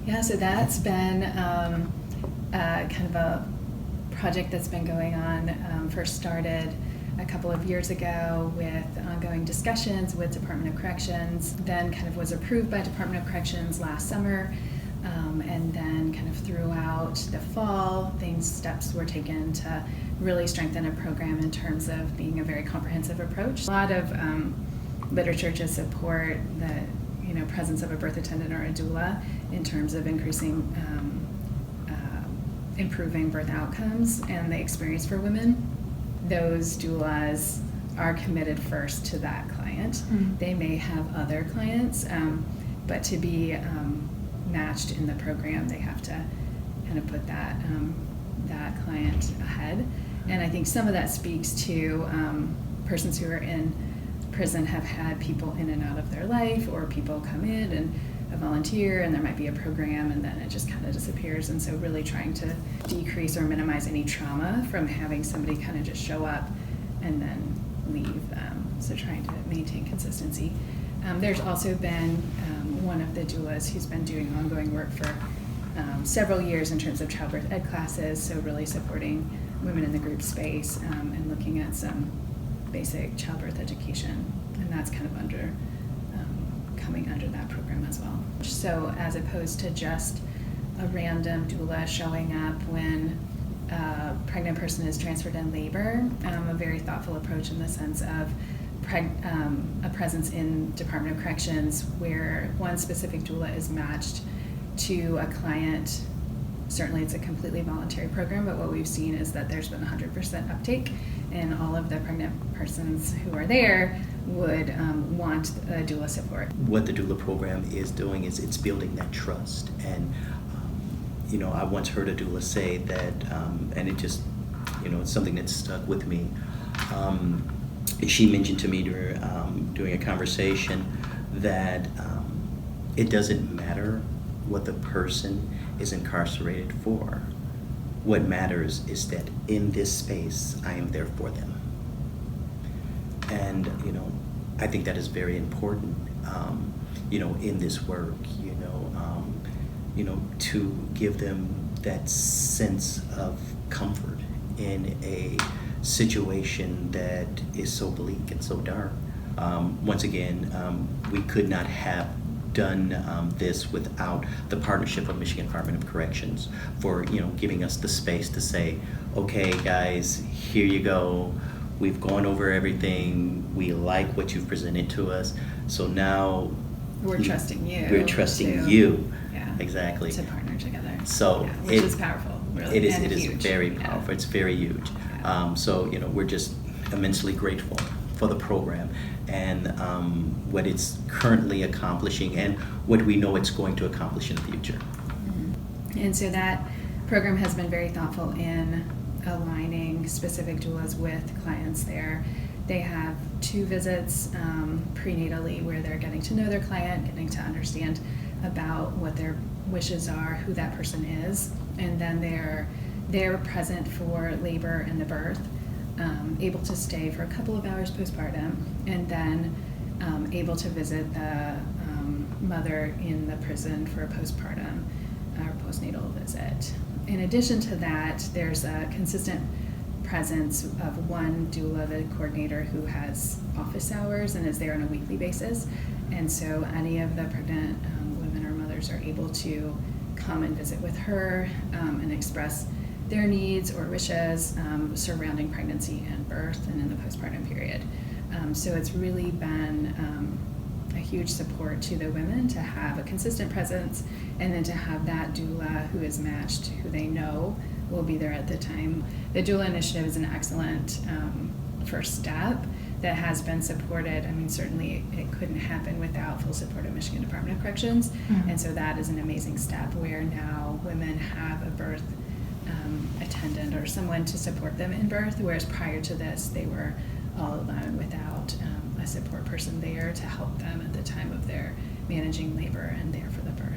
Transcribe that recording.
Yeah, so that's been kind of a project that's been going on. First started a couple of years ago with ongoing discussions with Department of Corrections, then kind of was approved by Department of Corrections last summer, and then kind of throughout the fall, steps were taken to really strengthen a program in terms of being a very comprehensive approach. A lot of literature to support the presence of a birth attendant or a doula in terms of improving birth outcomes and the experience for women. Those doulas are committed first to that client. Mm-hmm. They may have other clients, but to be matched in the program, they have to kind of put that client ahead. And I think some of that speaks to persons who are in prison have had people in and out of their life, or people come in and volunteer, and there might be a program and then it just kind of disappears. And so really trying to decrease or minimize any trauma from having somebody kind of just show up and then leave. So trying to maintain consistency. There's also been one of the doulas who's been doing ongoing work for several years in terms of childbirth ed classes, so really supporting women in the group space and looking at some basic childbirth education, and that's kind of coming under that program as well. So as opposed to just a random doula showing up when a pregnant person is transferred in labor, a very thoughtful approach in the sense of a presence in Department of Corrections where one specific doula is matched to a client. Certainly it's a completely voluntary program, but what we've seen is that there's been 100% uptake, and all of the pregnant persons who are there would want a doula support. What the doula program is doing is it's building that trust. And, I once heard a doula say that, and it just, it's something that stuck with me. She mentioned to me during a conversation that it doesn't matter what the person is incarcerated for. What matters is that in this space, I am there for them. And, I think that is very important, in this work, to give them that sense of comfort in a situation that is so bleak and so dark. Once again, we could not have done this without the partnership of Michigan Department of Corrections for giving us the space to say, okay guys, here you go, we've gone over everything, we like what you've presented to us, so now we're trusting you. We're trusting you. Yeah. Exactly. To partner together. So which is powerful, really. It is huge. Very powerful. Yeah. It's very huge. Yeah. So we're just immensely grateful for the program and what it's currently accomplishing and what we know it's going to accomplish in the future. Mm-hmm. And so that program has been very thoughtful in aligning specific doulas with clients there. They have 2 visits prenatally where they're getting to know their client, getting to understand about what their wishes are, who that person is, and then they're present for labor and the birth, able to stay for a couple of hours postpartum, and then able to visit the mother in the prison for a postpartum or postnatal visit. In addition to that, there's a consistent presence of one doula, the coordinator, who has office hours and is there on a weekly basis, and so any of the pregnant women or mothers are able to come and visit with her and express their needs or wishes surrounding pregnancy and birth and in the postpartum period. So it's really been a huge support to the women to have a consistent presence, and then to have that doula who is matched, who they know will be there at the time. The Doula Initiative is an excellent first step that has been supported. I mean, certainly it couldn't happen without full support of Michigan Department of Corrections, mm-hmm. and so that is an amazing step where now women have a birth attendant or someone to support them in birth, whereas prior to this they were all alone without a support person there to help them at the time of their managing labor and there for the birth.